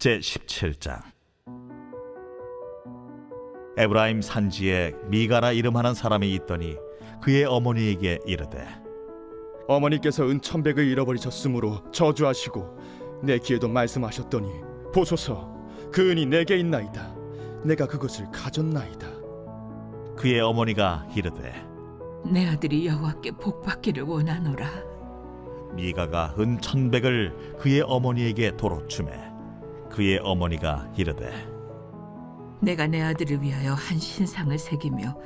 제17장. 에브라임 산지에 미가라 이름하는 사람이 있더니 그의 어머니에게 이르되, 어머니께서 은 1,100을 잃어버리셨으므로 저주하시고 내 귀에도 말씀하셨더니 보소서, 그 은이 내게 있나이다. 내가 그것을 가졌나이다. 그의 어머니가 이르되, 내 아들이 여호와께 복받기를 원하노라. 미가가 은 1,100을 그의 어머니에게 도로 주매 그의 어머니가 이르되, 내가 내 아들을 위하여 한 신상을 새기며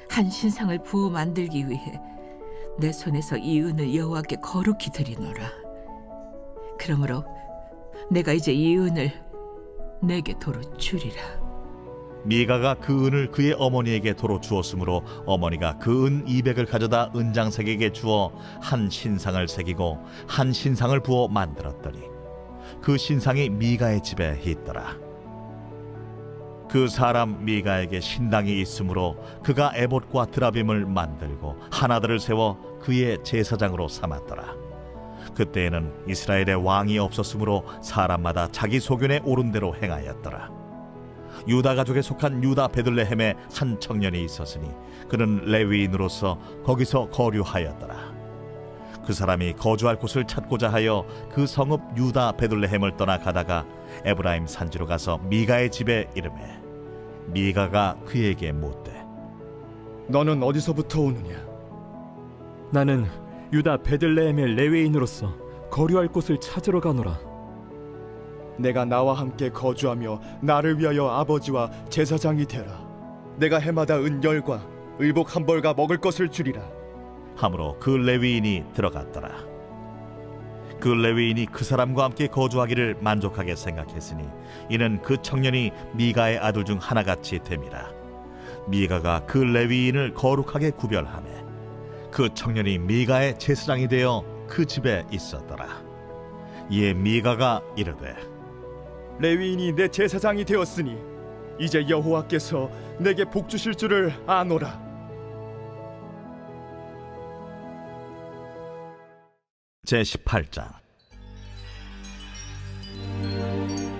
한 신상을 부어 만들기 위해 내 손에서 이 은을 여호와께 거룩히 드리노라. 그러므로 내가 이제 이 은을 내게 도로 주리라. 미가가 그 은을 그의 어머니에게 도로 주었으므로 어머니가 그 은 200을 가져다 은장색에게 주어 한 신상을 새기고 한 신상을 부어 만들었더니 그 신상이 미가의 집에 있더라. 그 사람 미가에게 신당이 있으므로 그가 에봇과 드라빔을 만들고 하나들을 세워 그의 제사장으로 삼았더라. 그때에는 이스라엘의 왕이 없었으므로 사람마다 자기 소견에 옳은 대로 행하였더라. 유다 가족에 속한 유다 베들레헴에 한 청년이 있었으니 그는 레위인으로서 거기서 거류하였더라. 그 사람이 거주할 곳을 찾고자 하여 그 성읍 유다 베들레헴을 떠나 가다가 에브라임 산지로 가서 미가의 집에 이르매 미가가 그에게 묻되, 너는 어디서부터 오느냐? 나는 유다 베들레헴의 레위인으로서 거류할 곳을 찾으러 가노라. 내가 나와 함께 거주하며 나를 위하여 아버지와 제사장이 되라. 내가 해마다 은 10과 의복 1벌과 먹을 것을 주리라. 하므로 그 레위인이 들어갔더라. 그 레위인이 그 사람과 함께 거주하기를 만족하게 생각했으니 이는 그 청년이 미가의 아들 중 하나같이 됨이라. 미가가 그 레위인을 거룩하게 구별하매 그 청년이 미가의 제사장이 되어 그 집에 있었더라. 이에 미가가 이르되, 레위인이 내 제사장이 되었으니 이제 여호와께서 내게 복 주실 줄을 아노라. 제18장.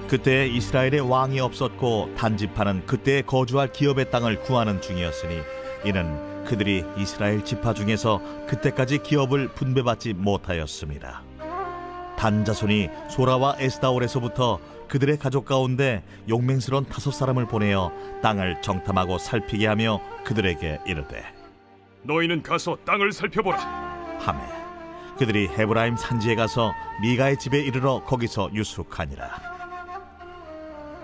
그때 이스라엘에 왕이 없었고 단지파는 그때 거주할 기업의 땅을 구하는 중이었으니 이는 그들이 이스라엘 지파 중에서 그때까지 기업을 분배받지 못하였습니다. 단 자손이 소라와 에스다올에서부터 그들의 가족 가운데 용맹스러운 5사람을 보내어 땅을 정탐하고 살피게 하며 그들에게 이르되, 너희는 가서 땅을 살펴보라 하매 그들이 헤브라임 산지에 가서 미가의 집에 이르러 거기서 유숙하니라.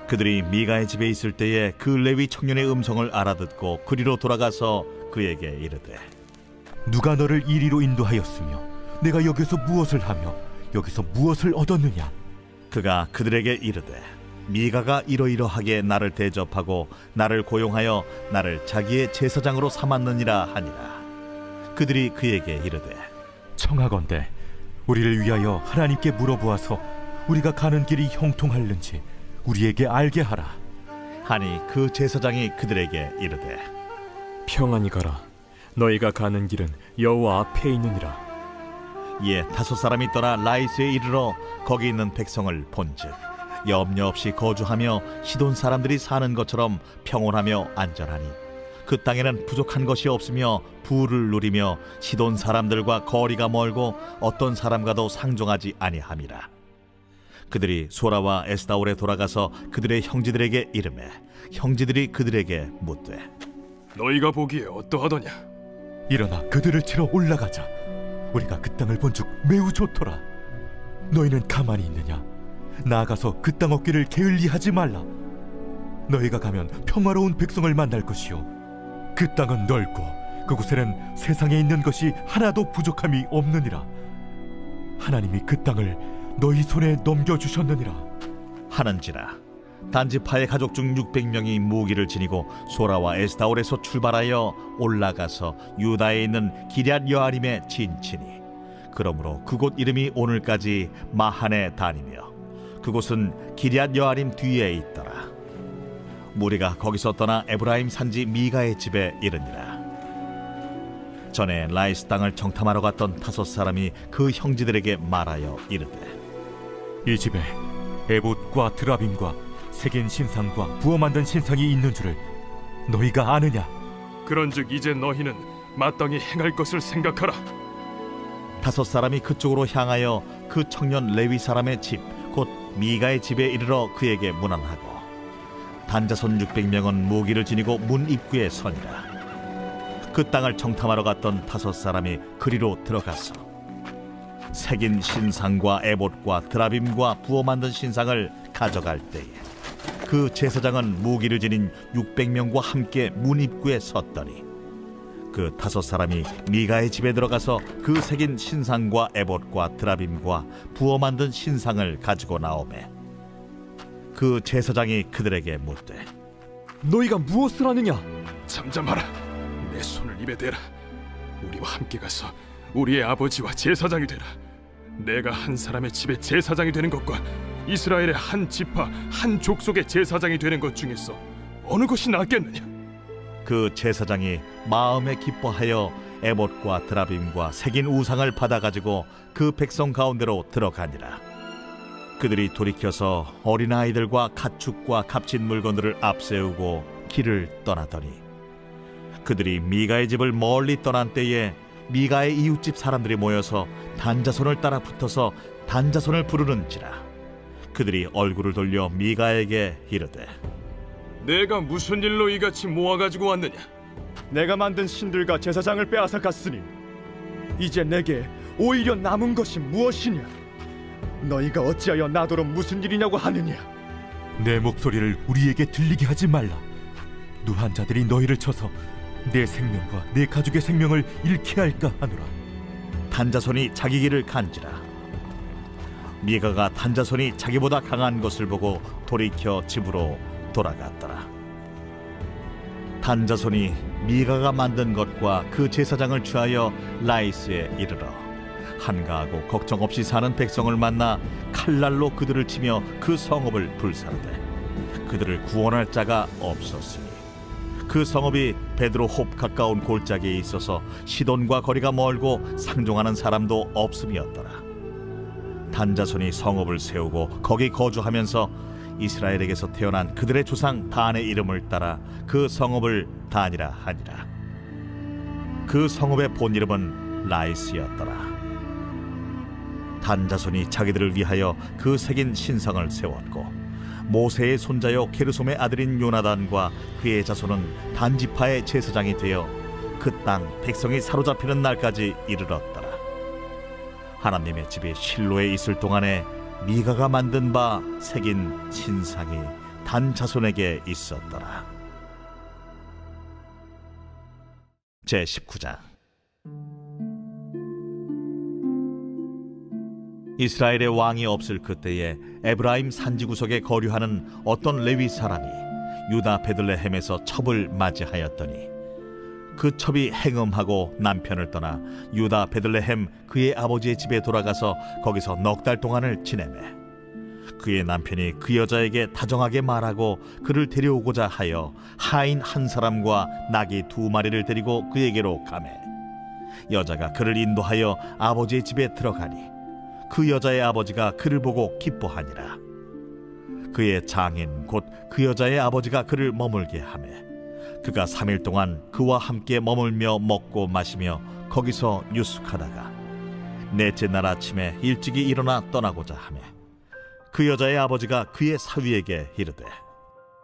그들이 미가의 집에 있을 때에 그 레위 청년의 음성을 알아듣고 그리로 돌아가서 그에게 이르되, 누가 너를 이리로 인도하였으며 내가 여기서 무엇을 하며 여기서 무엇을 얻었느냐? 그가 그들에게 이르되, 미가가 이러이러하게 나를 대접하고 나를 고용하여 나를 자기의 제사장으로 삼았느니라 하니라. 그들이 그에게 이르되, 청하건대 우리를 위하여 하나님께 물어보아서 우리가 가는 길이 형통할는지 우리에게 알게 하라. 하니 그 제사장이 그들에게 이르되, 평안히 가라. 너희가 가는 길은 여호와 앞에 있느니라. 이에 5사람이 떠나 라이스에 이르러 거기 있는 백성을 본즉 염려 없이 거주하며 시돈 사람들이 사는 것처럼 평온하며 안전하니 그 땅에는 부족한 것이 없으며 부를 누리며 시돈 사람들과 거리가 멀고 어떤 사람과도 상종하지 아니함이라. 그들이 소라와 에스다올에 돌아가서 그들의 형제들에게 이르매 형제들이 그들에게 묻되, 너희가 보기에 어떠하더냐? 일어나 그들을 치러 올라가자. 우리가 그 땅을 본즉 매우 좋더라. 너희는 가만히 있느냐? 나아가서 그 땅 얻기를 게을리하지 말라. 너희가 가면 평화로운 백성을 만날 것이요 그 땅은 넓고 그곳에는 세상에 있는 것이 하나도 부족함이 없느니라. 하나님이 그 땅을 너희 손에 넘겨주셨느니라 하는지라. 단지파의 가족 중 600명이 무기를 지니고 소라와 에스다올에서 출발하여 올라가서 유다에 있는 기럇 여아림에 진치니 그러므로 그곳 이름이 오늘까지 마하네 단이며 그곳은 기럇 여아림 뒤에 있더라. 무리가 거기서 떠나 에브라임 산지 미가의 집에 이르니라. 전에 라이스 땅을 정탐하러 갔던 5사람이 그 형제들에게 말하여 이르되, 이 집에 에봇과 드라빔과 색인 신상과 부어 만든 신상이 있는 줄을 너희가 아느냐? 그런즉 이제 너희는 마땅히 행할 것을 생각하라. 5 사람이 그쪽으로 향하여 그 청년 레위 사람의 집 곧 미가의 집에 이르러 그에게 문안하고 단자손 600명은 무기를 지니고 문 입구에 서니라. 그 땅을 정탐하러 갔던 5 사람이 그리로 들어가서 색인 신상과 에봇과 드라빔과 부어 만든 신상을 가져갈 때에 그 제사장은 무기를 지닌 600명과 함께 문 입구에 섰더니 그 5 사람이 미가의 집에 들어가서 그 새긴 신상과 에봇과 드라빔과 부어 만든 신상을 가지고 나오매 그 제사장이 그들에게 묻되 너희가 무엇을 하느냐? 잠잠하라. 내 손을 입에 대라. 우리와 함께 가서 우리의 아버지와 제사장이 되라. 내가 한 사람의 집에 제사장이 되는 것과 이스라엘의 한 지파 한 족속의 제사장이 되는 것 중에서 어느 것이 낫겠느냐? 그 제사장이 마음에 기뻐하여 에봇과 드라빔과 새긴 우상을 받아가지고 그 백성 가운데로 들어가니라. 그들이 돌이켜서 어린아이들과 가축과 값진 물건들을 앞세우고 길을 떠나더니 그들이 미가의 집을 멀리 떠난 때에 미가의 이웃집 사람들이 모여서 단자손을 따라 붙어서 단자손을 부르는지라. 그들이 얼굴을 돌려 미가에게 이르되 내가 무슨 일로 이같이 모아가지고 왔느냐? 내가 만든 신들과 제사장을 빼앗아 갔으니 이제 내게 오히려 남은 것이 무엇이냐? 너희가 어찌하여 나더러 무슨 일이냐고 하느냐? 내 목소리를 우리에게 들리게 하지 말라. 누한 자들이 너희를 쳐서 내 생명과 내 가족의 생명을 잃게 할까 하노라. 단자손이 자기 길을 간지라. 미가가 단자손이 자기보다 강한 것을 보고 돌이켜 집으로 돌아갔더라. 단자손이 미가가 만든 것과 그 제사장을 취하여 라이스에 이르러 한가하고 걱정 없이 사는 백성을 만나 칼날로 그들을 치며 그 성읍을 불사르되 그들을 구원할 자가 없었으니 그 성읍이 베드로홉 가까운 골짜기에 있어서 시돈과 거리가 멀고 상종하는 사람도 없음이었더라. 단자손이 성읍을 세우고 거기 거주하면서 이스라엘에게서 태어난 그들의 조상 단의 이름을 따라 그 성읍을 단이라 하니라. 그 성읍의 본 이름은 라이스였더라. 단자손이 자기들을 위하여 그 새긴 신상을 세웠고 모세의 손자요 게르솜의 아들인 요나단과 그의 자손은 단지파의 제사장이 되어 그 땅 백성이 사로잡히는 날까지 이르렀더라. 하나님의 집이 실로에 있을 동안에 미가가 만든 바 새긴 신상이 단 자손에게 있었더라. 제19장. 이스라엘의 왕이 없을 그때에 에브라임 산지구석에 거류하는 어떤 레위 사람이 유다 베들레헴에서 첩을 맞이하였더니 그 첩이 행음하고 남편을 떠나 유다 베들레헴 그의 아버지의 집에 돌아가서 거기서 넉 달 동안을 지내매 그의 남편이 그 여자에게 다정하게 말하고 그를 데려오고자 하여 하인 한 사람과 나귀 2마리를 데리고 그에게로 가매 여자가 그를 인도하여 아버지의 집에 들어가니 그 여자의 아버지가 그를 보고 기뻐하니라. 그의 장인 곧 그 여자의 아버지가 그를 머물게 하매 그가 3일 동안 그와 함께 머물며 먹고 마시며 거기서 유숙하다가 넷째 날 아침에 일찍이 일어나 떠나고자 하매 그 여자의 아버지가 그의 사위에게 이르되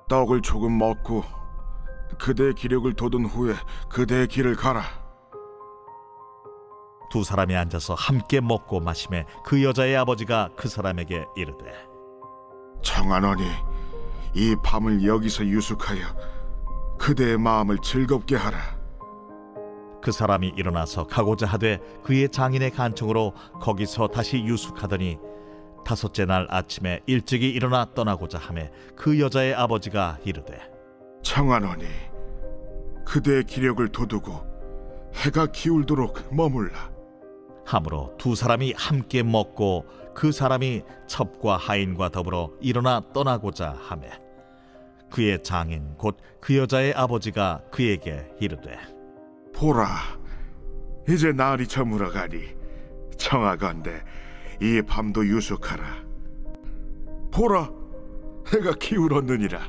떡을 조금 먹고 그대의 기력을 돋은 후에 그대의 길을 가라. 2 사람이 앉아서 함께 먹고 마시매 그 여자의 아버지가 그 사람에게 이르되 청하노니 이 밤을 여기서 유숙하여 그대의 마음을 즐겁게 하라. 그 사람이 일어나서 가고자 하되 그의 장인의 간청으로 거기서 다시 유숙하더니 5째 날 아침에 일찍이 일어나 떠나고자 하매 그 여자의 아버지가 이르되 청하노니 그대의 기력을 돋우고 해가 기울도록 머물라. 하므로 2 사람이 함께 먹고 그 사람이 첩과 하인과 더불어 일어나 떠나고자 하매 그의 장인 곧 그 여자의 아버지가 그에게 이르되 보라, 이제 날이 저물어가니 청하건대 이 밤도 유숙하라. 보라, 해가 기울었느니라.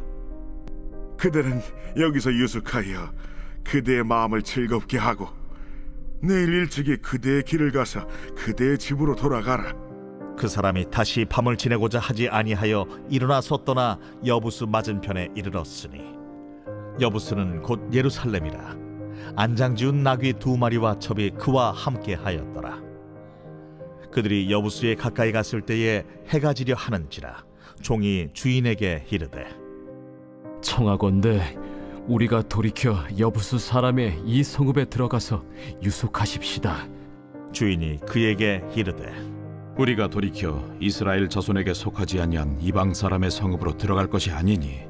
그대는 여기서 유숙하여 그대의 마음을 즐겁게 하고 내일 일찍이 그대의 길을 가서 그대의 집으로 돌아가라. 그 사람이 다시 밤을 지내고자 하지 아니하여 일어나서 떠나 여부스 맞은편에 이르렀으니 여부스는 곧 예루살렘이라. 안장지운 나귀 2마리와 첩이 그와 함께 하였더라. 그들이 여부스에 가까이 갔을 때에 해가 지려 하는지라 종이 주인에게 이르되, 청하건대 우리가 돌이켜 여부수 사람의 이 성읍에 들어가서 유숙하십시다. 주인이 그에게 이르되, 우리가 돌이켜 이스라엘 자손에게 속하지 아니한 이방 사람의 성읍으로 들어갈 것이 아니니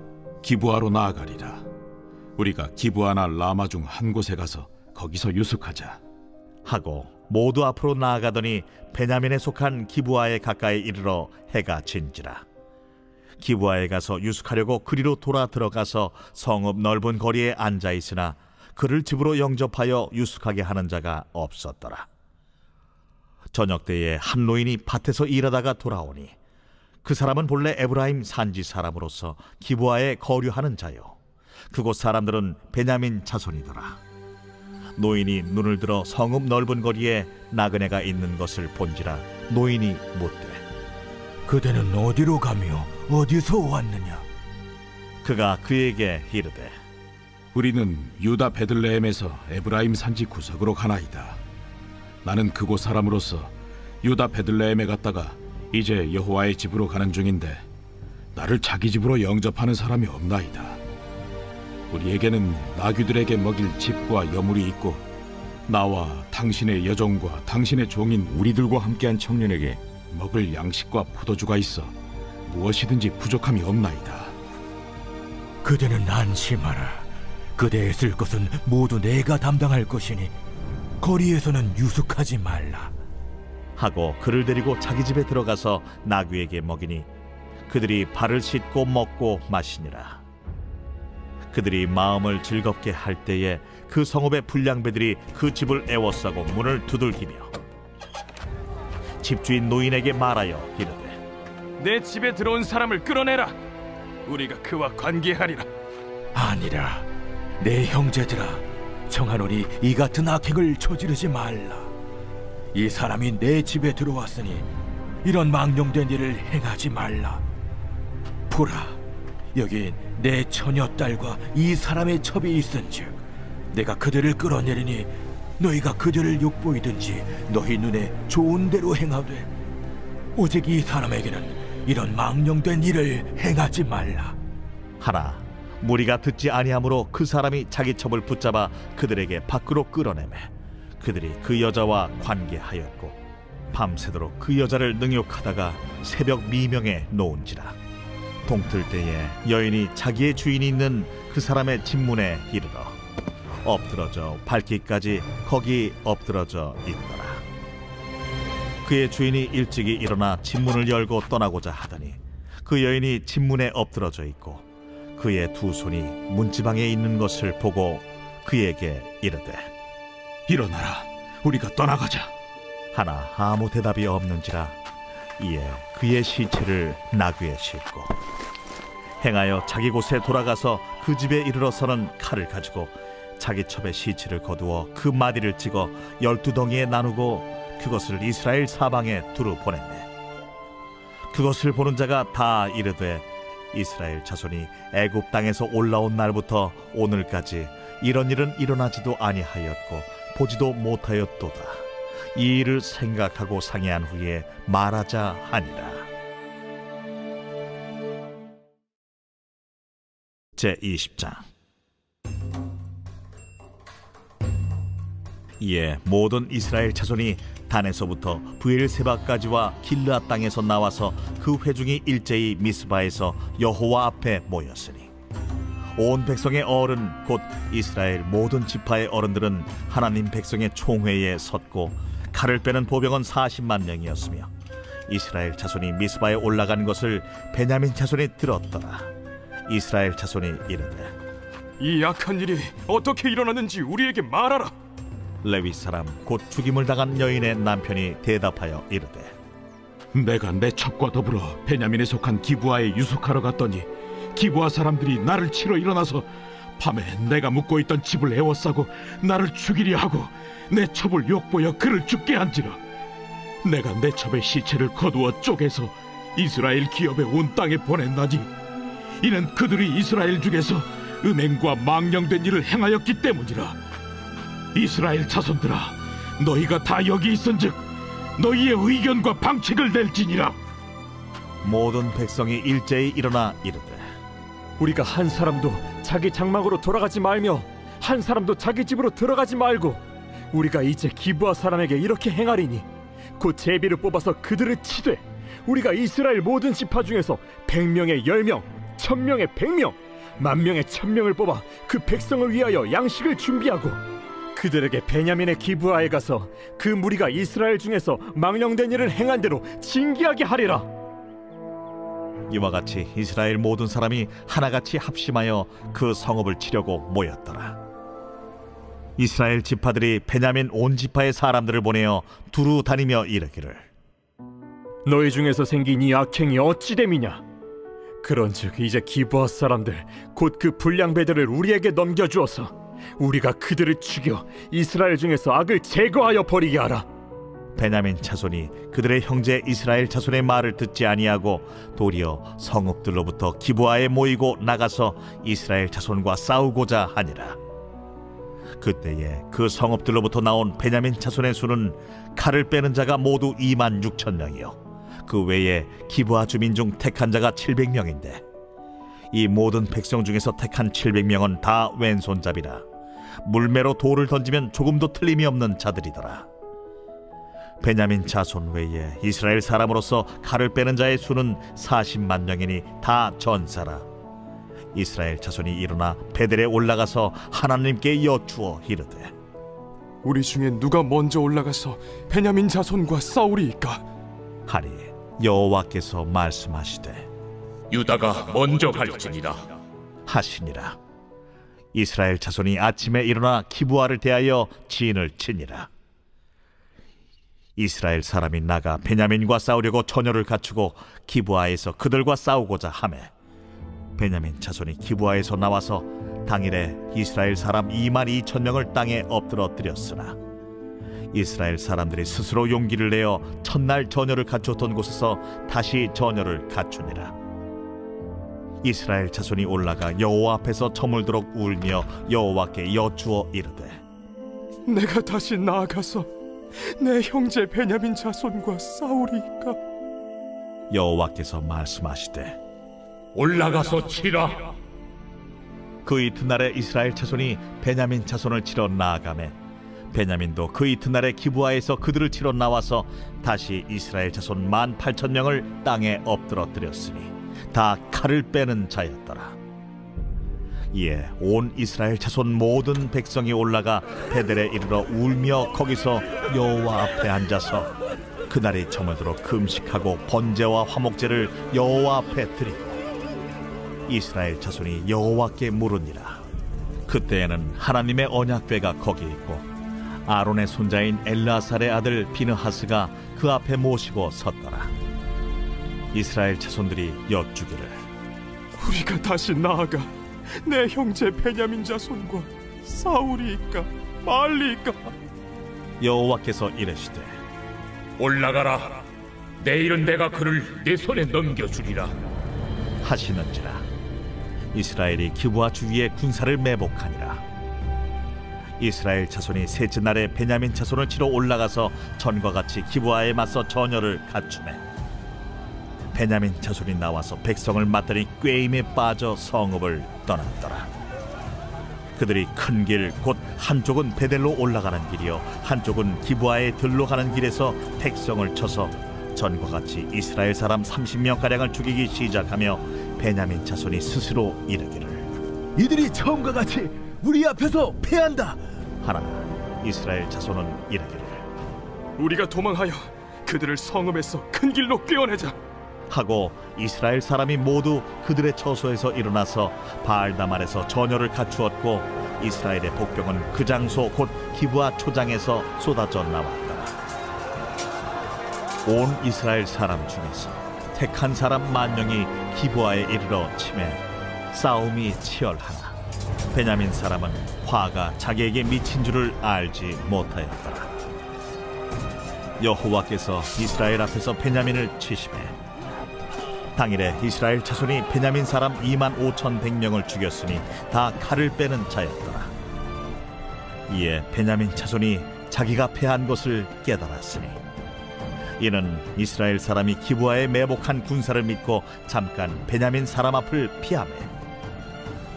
기브아로 나아가리라. 우리가 기브아나 라마 중 한 곳에 가서 거기서 유숙하자 하고 모두 앞으로 나아가더니 베냐민에 속한 기브아에 가까이 이르러 해가 진지라. 기브아에 가서 유숙하려고 그리로 돌아 들어가서 성읍 넓은 거리에 앉아 있으나 그를 집으로 영접하여 유숙하게 하는 자가 없었더라. 저녁 때에 한 노인이 밭에서 일하다가 돌아오니 그 사람은 본래 에브라임 산지 사람으로서 기브아에 거류하는 자요, 그곳 사람들은 베냐민 자손이더라. 노인이 눈을 들어 성읍 넓은 거리에 나그네가 있는 것을 본지라 노인이 묻되, 그대는 어디로 가며 어디서 왔느냐? 그가 그에게 이르되, 우리는 유다 베들레헴에서 에브라임 산지 구석으로 가나이다. 나는 그곳 사람으로서 유다 베들레헴에 갔다가 이제 여호와의 집으로 가는 중인데 나를 자기 집으로 영접하는 사람이 없나이다. 우리에게는 나귀들에게 먹일 집과 여물이 있고 나와 당신의 여종과 당신의 종인 우리들과 함께한 청년에게 먹을 양식과 포도주가 있어 무엇이든지 부족함이 없나이다. 그대는 안심하라. 그대의 쓸 것은 모두 내가 담당할 것이니 거리에서는 유숙하지 말라. 하고 그를 데리고 자기 집에 들어가서 나귀에게 먹이니 그들이 발을 씻고 먹고 마시니라. 그들이 마음을 즐겁게 할 때에 그 성읍의 불량배들이 그 집을 애워싸고 문을 두들기며 집주인 노인에게 말하여 이르되, 내 집에 들어온 사람을 끌어내라. 우리가 그와 관계하리라. 아니라 내 형제들아, 청하노니 이 같은 악행을 저지르지 말라. 이 사람이 내 집에 들어왔으니 이런 망령된 일을 행하지 말라. 보라, 여기 내 처녀딸과 이 사람의 첩이 있은즉 내가 그들을 끌어내리니 너희가 그들을 욕보이든지 너희 눈에 좋은 대로 행하되 오직 이 사람에게는 이런 망령된 일을 행하지 말라. 하나 무리가 듣지 아니하므로 그 사람이 자기 첩을 붙잡아 그들에게 밖으로 끌어내매 그들이 그 여자와 관계하였고 밤새도록 그 여자를 능욕하다가 새벽 미명에 놓은지라. 동틀 때에 여인이 자기의 주인이 있는 그 사람의 집문에 이르러 엎드러져 밟기까지 거기 엎드러져 있더라. 그의 주인이 일찍이 일어나 집문을 열고 떠나고자 하더니 그 여인이 집문에 엎드러져 있고 그의 두 손이 문지방에 있는 것을 보고 그에게 이르되, 일어나라, 우리가 떠나가자. 하나 아무 대답이 없는지라. 이에 그의 시체를 나귀에 싣고 행하여 자기 곳에 돌아가서 그 집에 이르러서는 칼을 가지고 자기 첩의 시체를 거두어 그 마디를 찍어 12덩이에 나누고 그것을 이스라엘 사방에 두루 보냈네. 그것을 보는 자가 다 이르되, 이스라엘 자손이 애굽 땅에서 올라온 날부터 오늘까지 이런 일은 일어나지도 아니하였고 보지도 못하였도다. 이 일을 생각하고 상의한 후에 말하자 하니라. 제20장. 이에 모든 이스라엘 자손이 단에서부터 브엘세바까지와 길르앗 땅에서 나와서 그 회중이 일제히 미스바에서 여호와 앞에 모였으니 온 백성의 어른 곧 이스라엘 모든 지파의 어른들은 하나님 백성의 총회에 섰고 칼을 빼는 보병은 40만 명이었으며 이스라엘 자손이 미스바에 올라간 것을 베냐민 자손이 들었더라. 이스라엘 자손이 이르되, 이 악한 일이 어떻게 일어났는지 우리에게 말하라. 레위 사람 곧 죽임을 당한 여인의 남편이 대답하여 이르되, 내가 내 첩과 더불어 베냐민에 속한 기브아에 유숙하러 갔더니 기브아 사람들이 나를 치러 일어나서 밤에 내가 묵고 있던 집을 에워싸고 나를 죽이려 하고 내 첩을 욕보여 그를 죽게 한지라. 내가 내 첩의 시체를 거두어 쪼개서 이스라엘 기업의 온 땅에 보냈나니 이는 그들이 이스라엘 중에서 음행과 망령된 일을 행하였기 때문이라. 이스라엘 자손들아, 너희가 다 여기 있은즉 너희의 의견과 방책을 낼지니라. 모든 백성이 일제히 일어나 이르되 우리가 한 사람도 자기 장막으로 돌아가지 말며 한 사람도 자기 집으로 들어가지 말고 우리가 이제 기브아 사람에게 이렇게 행하리니 곧 제비를 뽑아서 그들을 치되 우리가 이스라엘 모든 지파 중에서 100명에 10명, 1000명에 100명, 10,000명에 1000명을 뽑아 그 백성을 위하여 양식을 준비하고 그들에게 베냐민의 기브아에 가서 그 무리가 이스라엘 중에서 망령된 일을 행한 대로 징계하게 하리라. 이와 같이 이스라엘 모든 사람이 하나같이 합심하여 그 성읍을 치려고 모였더라. 이스라엘 지파들이 베냐민 온 지파의 사람들을 보내어 두루 다니며 이르기를 너희 중에서 생긴 이 악행이 어찌 됨이냐? 그런즉 이제 기브아 사람들 곧 그 불량배들을 우리에게 넘겨주어서 우리가 그들을 죽여 이스라엘 중에서 악을 제거하여 버리게 하라. 베냐민 자손이 그들의 형제 이스라엘 자손의 말을 듣지 아니하고 도리어 성읍들로부터 기브아에 모이고 나가서 이스라엘 자손과 싸우고자 하니라. 그때에 그 성읍들로부터 나온 베냐민 자손의 수는 칼을 빼는 자가 모두 26,000명이요 그 외에 기브아 주민 중 택한 자가 700명인데 이 모든 백성 중에서 택한 700명은 다 왼손잡이라 물매로 돌을 던지면 조금도 틀림이 없는 자들이더라. 베냐민 자손 외에 이스라엘 사람으로서 칼을 빼는 자의 수는 40만 명이니 다 전사라. 이스라엘 자손이 일어나 베델에 올라가서 하나님께 여쭈어 이르되 우리 중에 누가 먼저 올라가서 베냐민 자손과 싸우리이까? 하니 여호와께서 말씀하시되 유다가 먼저 갈지니라 하시니라. 이스라엘 자손이 아침에 일어나 기브아를 대하여 진을 치니라. 이스라엘 사람이 나가 베냐민과 싸우려고 처녀를 갖추고 기브아에서 그들과 싸우고자 하매 베냐민 자손이 기브아에서 나와서 당일에 이스라엘 사람 22,000명을 땅에 엎드러뜨렸으나 이스라엘 사람들이 스스로 용기를 내어 첫날 처녀를 갖추었던 곳에서 다시 처녀를 갖추니라. 이스라엘 자손이 올라가 여호와 앞에서 저물도록 울며 여호와께 여쭈어 이르되 내가 다시 나아가서 내 형제 베냐민 자손과 싸우리이까? 여호와께서 말씀하시되 올라가서 치라. 그 이튿날에 이스라엘 자손이 베냐민 자손을 치러 나아가매 베냐민도 그 이튿날에 기브아에서 그들을 치러 나와서 다시 이스라엘 자손 18,000명을 땅에 엎드러뜨렸으니 다 칼을 빼는 자였더라. 이에 온 이스라엘 자손 모든 백성이 올라가 베델에 이르러 울며 거기서 여호와 앞에 앉아서 그날이 저물도록 금식하고 번제와 화목제를 여호와 앞에 드리고 이스라엘 자손이 여호와께 물으니라. 그때에는 하나님의 언약궤가 거기 있고 아론의 손자인 엘르아살의 아들 비느하스가 그 앞에 모시고 섰더라. 이스라엘 자손들이 여쭈기를 우리가 다시 나아가 내 형제 베냐민 자손과 싸우리이까 말리이까? 여호와께서 이르시되 올라가라. 내일은 내가 그를 내 손에 넘겨주리라 하시는지라. 이스라엘이 기브아 주위에 군사를 매복하니라. 이스라엘 자손이 셋째 날에 베냐민 자손을 치러 올라가서 전과 같이 기브아에 맞서 전열을 갖추매 베냐민 자손이 나와서 백성을 맞더니 꾀임에 빠져 성읍을 떠났더라. 그들이 큰 길 곧 한쪽은 베델로 올라가는 길이요 한쪽은 기브아에 들로 가는 길에서 백성을 쳐서 전과 같이 이스라엘 사람 30명가량을 죽이기 시작하며 베냐민 자손이 스스로 이르기를 이들이 처음과 같이 우리 앞에서 패한다 하나 이스라엘 자손은 이르기를 우리가 도망하여 그들을 성읍에서 큰 길로 꿰어내자 하고 이스라엘 사람이 모두 그들의 처소에서 일어나서 바알다말에서 전열을 갖추었고 이스라엘의 복병은 그 장소 곧 기브아 초장에서 쏟아져 나왔더라. 온 이스라엘 사람 중에서 택한 사람 10,000명이 기브아에 이르러 치매 싸움이 치열하나 베냐민 사람은 화가 자기에게 미친 줄을 알지 못하였더라. 여호와께서 이스라엘 앞에서 베냐민을 치시매 당일에 이스라엘 자손이 베냐민 사람 25,100명을 죽였으니 다 칼을 빼는 자였더라. 이에 베냐민 자손이 자기가 패한 것을 깨달았으니 이는 이스라엘 사람이 기브아에 매복한 군사를 믿고 잠깐 베냐민 사람 앞을 피하매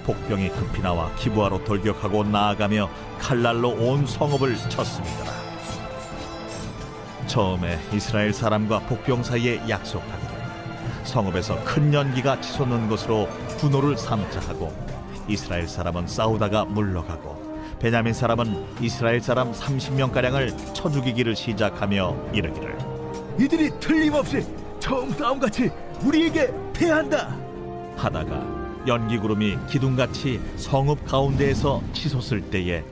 복병이 급히 나와 기브아로 돌격하고 나아가며 칼날로 온 성읍을 쳤습니다. 처음에 이스라엘 사람과 복병 사이에 약속하기를 성읍에서 큰 연기가 치솟는 것으로 분노를 삼자하고 이스라엘 사람은 싸우다가 물러가고 베냐민 사람은 이스라엘 사람 30명가량을 쳐 죽이기를 시작하며 이르기를 이들이 틀림없이 처음 싸움같이 우리에게 패한다 하다가 연기구름이 기둥같이 성읍 가운데에서 치솟을 때에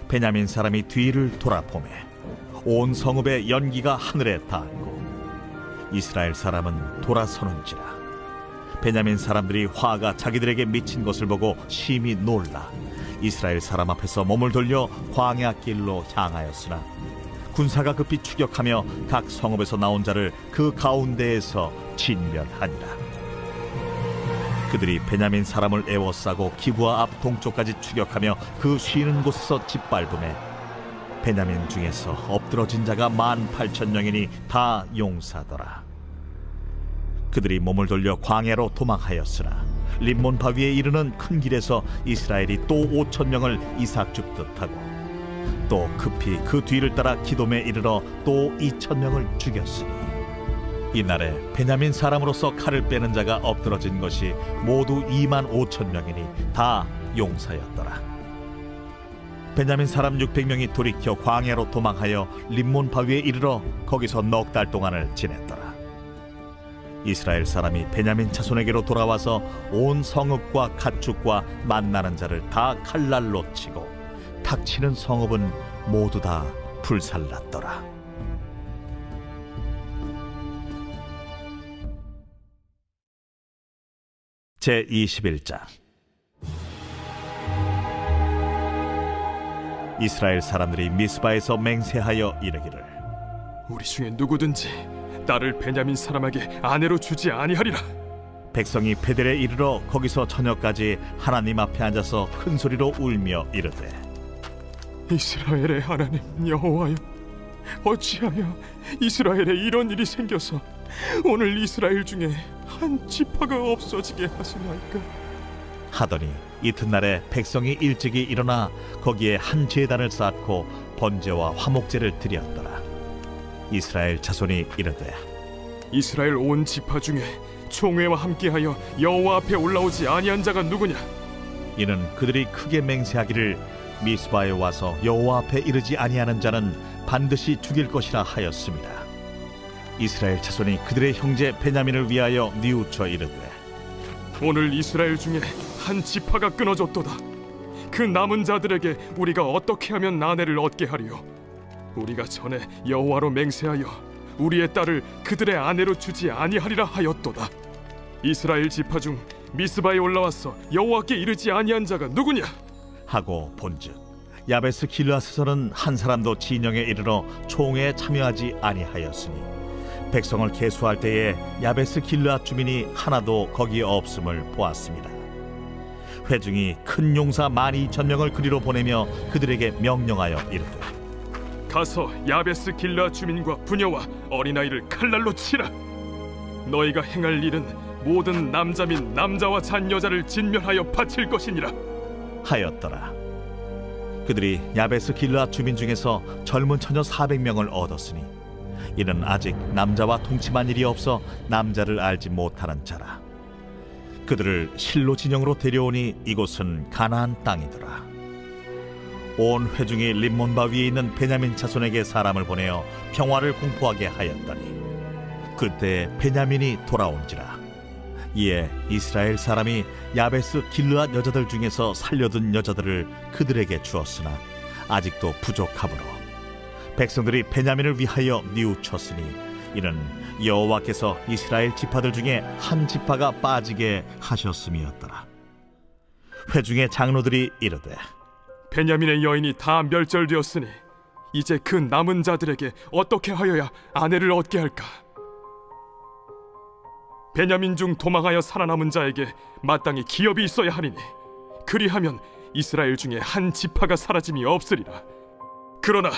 베냐민 사람이 뒤를 돌아보매 온 성읍의 연기가 하늘에 닿았고 이스라엘 사람은 돌아서는지라. 베냐민 사람들이 화가 자기들에게 미친 것을 보고 심히 놀라 이스라엘 사람 앞에서 몸을 돌려 광야 길로 향하였으나 군사가 급히 추격하며 각 성읍에서 나온 자를 그 가운데에서 진멸하니라. 그들이 베냐민 사람을 에워싸고 기브아 앞 동쪽까지 추격하며 그 쉬는 곳에서 짓밟음에 베냐민 중에서 엎드러진 자가 18,000명이니 다 용사더라. 그들이 몸을 돌려 광야로 도망하였으나 림몬 바위에 이르는 큰 길에서 이스라엘이 또 5,000명을 이삭 줍듯 하고 또 급히 그 뒤를 따라 기돔에 이르러 또 2,000명을 죽였으니 이날에 베냐민 사람으로서 칼을 빼는 자가 엎드러진 것이 모두 25,000명이니 다 용사였더라. 베냐민 사람 600명이 돌이켜 광야로 도망하여 림몬 바위에 이르러 거기서 넉 달 동안을 지냈더라. 이스라엘 사람이 베냐민 자손에게로 돌아와서 온 성읍과 가축과 만나는 자를 다 칼날로 치고 탁치는 성읍은 모두 다 불살랐더라. 제21장. 이스라엘 사람들이 미스바에서 맹세하여 이르기를 우리 중에 누구든지 딸을 베냐민 사람에게 아내로 주지 아니하리라. 백성이 베델에 이르러 거기서 저녁까지 하나님 앞에 앉아서 큰 소리로 울며 이르되 이스라엘의 하나님 여호와여, 어찌하여 이스라엘에 이런 일이 생겨서 오늘 이스라엘 중에 한 지파가 없어지게 하시나이까 하더니 이튿날에 백성이 일찍이 일어나 거기에 한 제단을 쌓고 번제와 화목제를 드렸더라. 이스라엘 자손이 이르되 이스라엘 온 지파 중에 총회와 함께하여 여호와 앞에 올라오지 아니한 자가 누구냐? 이는 그들이 크게 맹세하기를 미스바에 와서 여호와 앞에 이르지 아니하는 자는 반드시 죽일 것이라 하였습니다. 이스라엘 자손이 그들의 형제 베냐민을 위하여 뉘우쳐 이르되 오늘 이스라엘 중에 한 지파가 끊어졌도다. 그 남은 자들에게 우리가 어떻게 하면 아내를 얻게 하리요? 우리가 전에 여호와로 맹세하여 우리의 딸을 그들의 아내로 주지 아니하리라 하였도다. 이스라엘 지파 중 미스바에 올라와서 여호와께 이르지 아니한 자가 누구냐? 하고 본즉 야베스 길르앗에서는 한 사람도 진영에 이르러 총회에 참여하지 아니하였으니 백성을 계수할 때에 야베스 길르앗 주민이 하나도 거기에 없음을 보았습니다. 회중이 큰 용사 12,000명을 그리로 보내며 그들에게 명령하여 이르되 가서 야베스 길르앗 주민과 부녀와 어린아이를 칼날로 치라. 너희가 행할 일은 모든 남자 및 남자와 잔여자를 진멸하여 바칠 것이니라 하였더라. 그들이 야베스 길르앗 주민 중에서 젊은 처녀 400명을 얻었으니 이는 아직 남자와 동침한 일이 없어 남자를 알지 못하는 자라. 그들을 실로 진영으로 데려오니 이곳은 가나안 땅이더라. 온 회중이 림몬바 위에 있는 베냐민 자손에게 사람을 보내어 평화를 공포하게 하였더니 그때 베냐민이 돌아온지라. 이에 이스라엘 사람이 야베스 길르앗 여자들 중에서 살려둔 여자들을 그들에게 주었으나 아직도 부족하므로 백성들이 베냐민을 위하여 뉘우쳤으니 이는 여호와께서 이스라엘 지파들 중에 한 지파가 빠지게 하셨음이었더라. 회중의 장로들이 이르되 베냐민의 여인이 다 멸절되었으니 이제 그 남은 자들에게 어떻게 하여야 아내를 얻게 할까? 베냐민 중 도망하여 살아남은 자에게 마땅히 기업이 있어야 하리니 그리하면 이스라엘 중에 한 지파가 사라짐이 없으리라. 그러나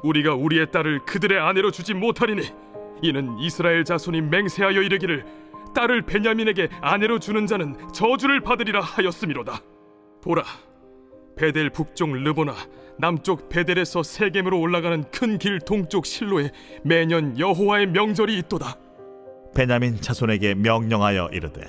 우리가 우리의 딸을 그들의 아내로 주지 못하리니 이는 이스라엘 자손이 맹세하여 이르기를 딸을 베냐민에게 아내로 주는 자는 저주를 받으리라 하였음이로다. 보라, 베델 북쪽 르보나 남쪽 베델에서 세겜으로 올라가는 큰 길 동쪽 실로에 매년 여호와의 명절이 있도다. 베냐민 자손에게 명령하여 이르되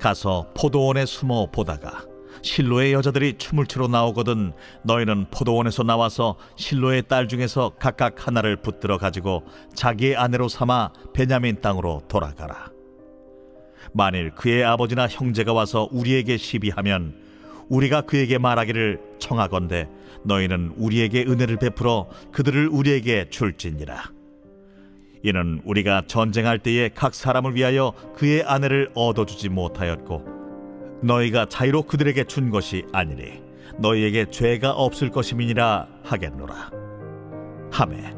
가서 포도원에 숨어 보다가 실로의 여자들이 춤을 추러 나오거든 너희는 포도원에서 나와서 실로의 딸 중에서 각각 하나를 붙들어 가지고 자기의 아내로 삼아 베냐민 땅으로 돌아가라. 만일 그의 아버지나 형제가 와서 우리에게 시비하면 우리가 그에게 말하기를 청하건대 너희는 우리에게 은혜를 베풀어 그들을 우리에게 줄지니라. 이는 우리가 전쟁할 때에 각 사람을 위하여 그의 아내를 얻어주지 못하였고 너희가 자유로 그들에게 준 것이 아니니 너희에게 죄가 없을 것임이니라 하겠노라 하매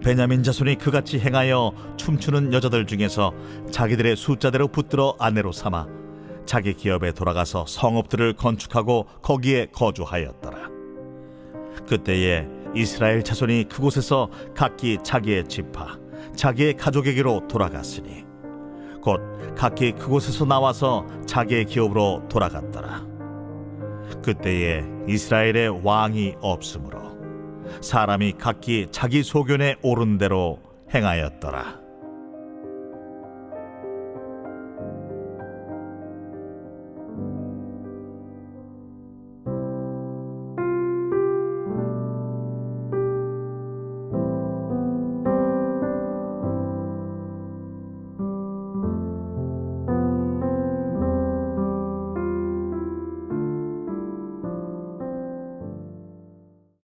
베냐민 자손이 그같이 행하여 춤추는 여자들 중에서 자기들의 숫자대로 붙들어 아내로 삼아 자기 기업에 돌아가서 성읍들을 건축하고 거기에 거주하였더라. 그때에 이스라엘 자손이 그곳에서 각기 자기의 지파 자기의 가족에게로 돌아갔으니 곧 각기 그곳에서 나와서 자기의 기업으로 돌아갔더라. 그때에 이스라엘에 왕이 없으므로 사람이 각기 자기 소견에 오른 대로 행하였더라.